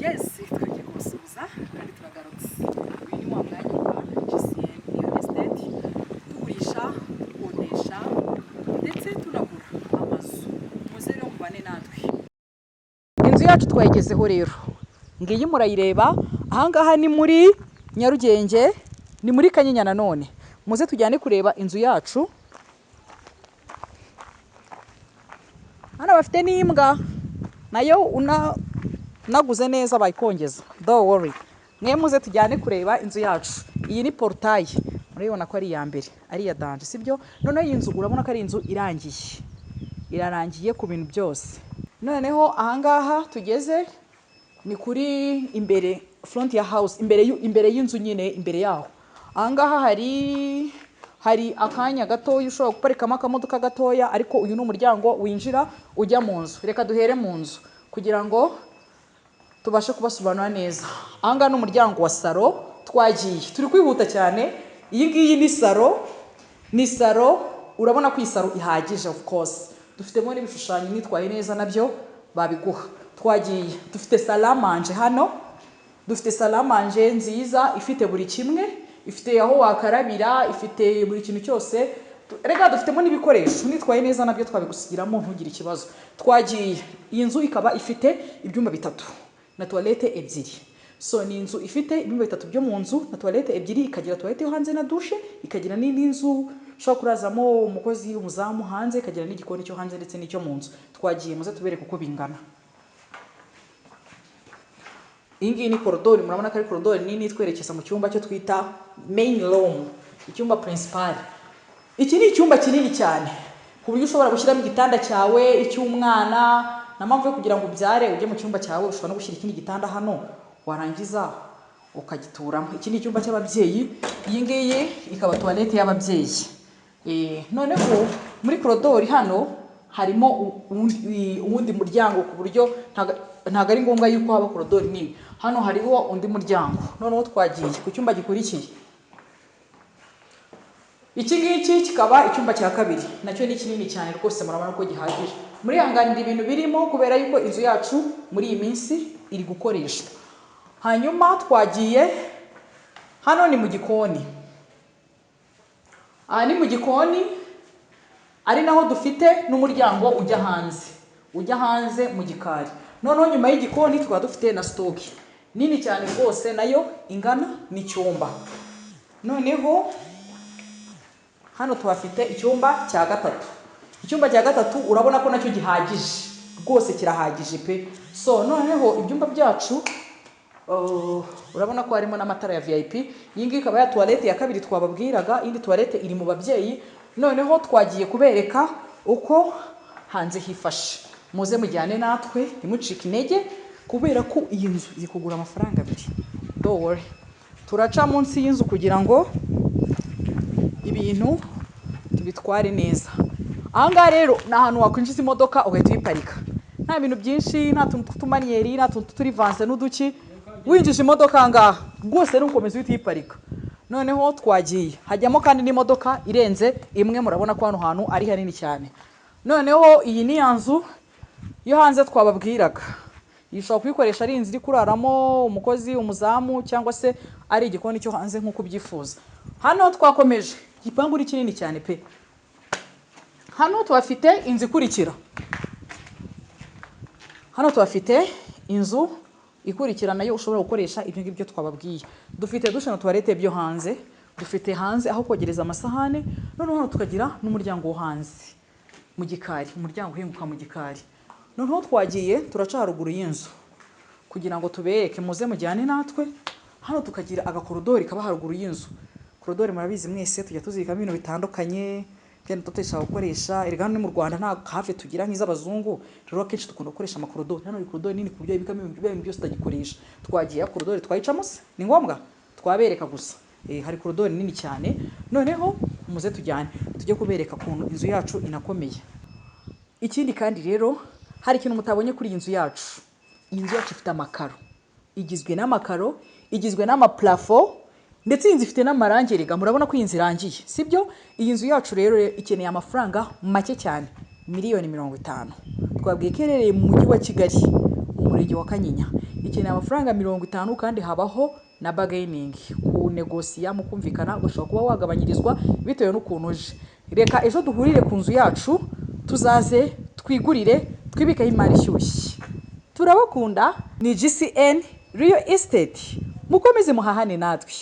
Yes, twagiye kubasuhuza kandi turagarutse. Uyu ni wa mwanya wa GCM Real Estate, tugurisha, gukodesha ndetse tunagura amazu. Muze rero mubane natwe. Inzu yacu twayigezeho rero. Ngiyi murayireba, ahangaha ni muri Nyarugenge, ni muri Kanyinya nanone. Muze tujyane kureba inzu yacu. Hano bafite n'imbwa nayo naguze neza bayikongeza, don't worry. Mwe muze tujyane kureba inzu yacu. Iyi ni portail, murabibona ko ari iya mbere, ari iya danje, sibyo? Noneho iyi nzu urabona ko ari inzu irangiye, irarangiye ku bintu byose. Noneho ahangaha tugeze ni kuri imbere, front ya house, imbere y'inzu nyine, imbere yaho. Ahangaha hari akanya gatoya ushobora guparikamo akamodoka gatoya, ariko uyu ni umuryango winjira ujya mu nzu. Reka duhere mu nzu kugira ngo tubashe kubasobanura neza. Ahangaha ni umuryango wa salo, twagiye turi kwihuta cyane. Iyi ngiyi ni salo, urabona ko iyi salo ihagije, of course. Dufitemo n'ibishushanyo nitwaye neza nabyo babiguha. Twagiye dufite salamanje hano, dufite salamanje nziza ifite buri kimwe, ifite aho wakarabira, ifite buri kintu cyose. Rega dufitemo n'ibikoresho nitwaye neza nabyo twabigusigiramo ntugire ikibazo. Twagiye iyi nzu ikaba ifite ibyumba bitatu na toilette ebyiri. So ni inzu ifite ibyumba bitatu byo mu nzu na toilette ebyiri, ikagira toilette yo hanze na douche, ikagira n'indi nzu ushobora kurazamo umukozi umuzamu hanze, ikagira n'igikoni cyo hanze ndetse n'icyo mu nzu. Twagiye muze tubereke uko bingana. Iyi ngiyi ni korodori, murabona ko ari korodori nini twerekeza mu cyumba cyo twita main room, icyumba principal. Iki ni icyumba kinini cyane ku buryo ushobora gushyiramo igitanda cyawe, icy'umwana, na mpamvu yo kugira ngo ubyare ujye mu cyumba cyawe ushobora no gushyira ikindi gitanda hano warangiza ukagituramo. Iki ni icyumba cy'ababyeyi, iyi ngiyi ikaba toilette y'ababyeyi. Noneho muri korodori hano harimo uwundi muryango ku buryo ntago ari ngombwa yuko haba korodori nini. Hano hariho undi muryango. Noneho twagiye ku cyumba gikurikiye. Iki ngiki kikaba icyumba cya kabiri, nacyo ni kinini cyane rwose, murabona ko gihagije. Muri hanganira ibintu birimo kubera yuko inzu yacu muri iyi minsi iri gukoreshwa. Hanyuma twagiye hano ni mu gikoni. Aha ni mu gikoni, ari naho dufite n'umuryango ujya hanze mu gikari. Noneho nyuma y'igikoni tukaba dufite na stock nini cyane rwose, nayo ingana n'icyumba. Noneho hano tuhafite icyumba cya gatatu. Icyumba cya gatatu urabona ko nacyo gihagije rwose, kirahagije pe. So noneho ibyumba byacu urabona ko harimo n'amatara ya VIP. Iyi ngiyi ikaba ya toilette ya kabiri twababwiraga, indi toilette iri mu babyeyi. Noneho twagiye kubereka uko hanze hifashe. Muze mujyane natwe ntimucike intege kubera ko iyi nzu iri kugura amafaranga abiri. Don't worry. Turaca munsi y'inzu kugira ngo ibintu tubitware neza. Ahangaha rero ni ahantu wakwinjiza imodoka ugahita uyiparika. Nta bintu byinshi, nta tuntu tw'utumaniyeri, nta tuntu turi vanse n'uduki. Winjije imodoka ahangaha rwose n'ukomeza uhita uyiparika. Noneho twagiye hajyamo kandi n'imodoka irenze imwe, murabona ko hano hantu ari hanini cyane. Noneho iyi ni ya nzu yo hanze twababwiraga. Iyi ushobora kuyikoresha ari inzu iri kuraramo umukozi, umuzamu, cyangwa se ari igikoni cyo hanze nk'uko ubyifuza. Hano twakomeje, igipangu ni kinini cyane pe. Hano tuhafite inzu ikurikira. Hano tuhafite inzu ikurikira nayo ushobora gukoresha ibyo ngibyo twababwiye. Dufite dushe na toilette byo hanze, dufite hanze aho kogereza amasahane. Noneho hano tukagira n'umuryango wo hanze mu gikari, umuryango uhinguka mu gikari. Noneho twagiye turaca haruguru y'inzu kugira ngo tubereke, muze mujyane natwe. Hano tukagira agakorodori kaba haruguru y'inzu. Korodori murabizi mwese tujya tuzikamo ibintu bitandukanye byane tutesha gukoresha. Erega hano mu Rwanda nta hafi tugira nk'iz'abazungu, rero akenshi dukunda gukoresha amakorodori. Hano ni korodori nini ku buryo ibikamo ibintu byose utagikoresha. Twagiye korodori twayicamo se ni ngombwa twabereka gusa. Hari korodori nini cyane. Noneho muze tujyane tujye kubereka ukuntu inzu yacu inakomeye. Ikindi kandi rero hari ikintu mutabonye kuri iyi nzu yacu. Iyi nzu yacu ifite amakaro, igizwe n'amakaro, igizwe n'amaplafo, ndetse iyi nzu ifite n'amarangi. Rega murabona ko iyi nzu irangiye, sibyo? Iyi nzu yacu rero ikeneye amafaranga make cyane, miliyoni 50. Twabwiye ko iherereye mu mujyi wa Kigali, mu murenge wa Kanyinya ikeneye amafaranga 50 kandi habaho na bargaining ku negosiya mukumvikana ushobora kuba wagabanyirizwa bitewe n'ukuntu uje. Reka ejo duhurire ku nzu yacu tuzaze twigurire twibikaho imari ishyushye. Turabakunda. Ni GCN Real Estate, mukomeze muhahane natwe.